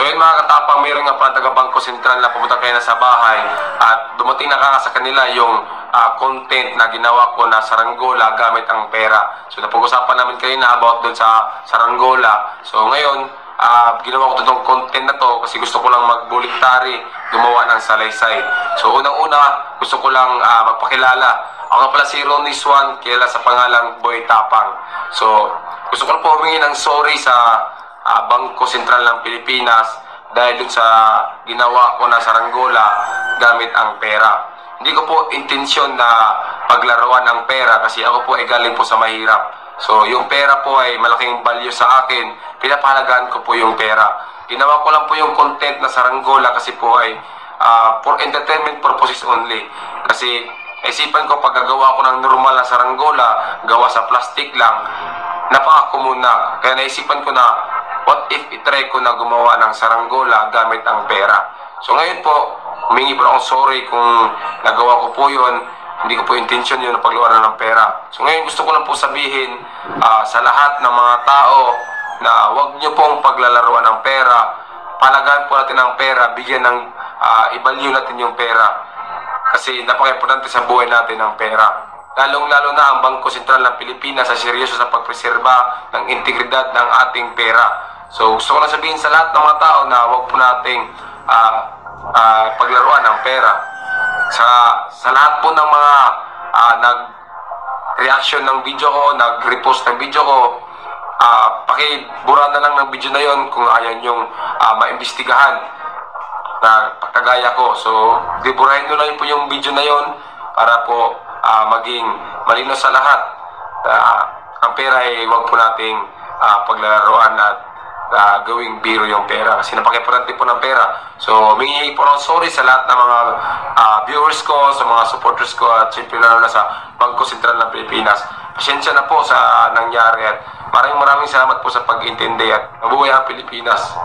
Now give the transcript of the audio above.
So yun mga katapang, mayroon nga pala taga Bangko Sentral na pumunta kayo na sa bahay at dumating na nga sa kanila yung content na ginawa ko na saranggola gamit ang pera. So napag-usapan namin kanina about doon sa saranggola. So ngayon, ginawa ko itong content na to kasi gusto ko lang magbuliktari, gumawa ng salaysay. So unang-una, gusto ko lang magpakilala. Ako nga pala si Ronnie Swan, kilala sa pangalang Boy Tapang. So gusto ko lang po humingi ng sorry sa Bangko Sentral ng Pilipinas dahil dun sa ginawa ko na saranggola gamit ang pera. Hindi ko po intensyon na paglaruan ang pera kasi ako po ay galing po sa mahirap. So yung pera po ay malaking value sa akin, pinapahalagaan ko po yung pera. Ginawa ko lang po yung content na saranggola kasi po ay for entertainment purposes only. Kasi isipan ko paggagawa ko ng normal na saranggola, gawa sa plastic lang, napaka muna. Kaya naisipan ko na what if itry ko na gumawa ng saranggola gamit ang pera. So ngayon po, humingi po akong sorry kung nagawa ko po yun. Hindi ko po intensyon yun na pagluwaran ng pera. So ngayon gusto ko lang po sabihin sa lahat ng mga tao na huwag nyo pong paglalaruan ng pera. Palagaan po natin ang pera, bigyan ng i-value natin yung pera. Kasi napaka-importante sa buhay natin ang pera. Lalong-lalo na ang Bangko Sentral ng Pilipinas sa seryoso sa pagpreserba ng integridad ng ating pera. So gusto ko lang sabihin sa lahat ng mga tao na huwag po nating paglaruan ng pera. Sa lahat po ng mga nag-reaction ng video ko, nag-repost ng video ko, pakibura na lang ng video na yon kung ayaw nyong maimbestigahan na pagkagaya ko. So diburahin nyo lang po yung video na yon para po maging malino sa lahat. Ang pera ay huwag po nating paglalaruan at gawing biro yung pera kasi napaka-importante po ng pera. So humingi po ng sorry sa lahat ng mga viewers ko, sa mga supporters ko at siyempre lalo na sa Bangko Sentral ng Pilipinas. Pasensya na po sa nangyari at maraming salamat po sa pag-intindi at mabuhay ang Pilipinas.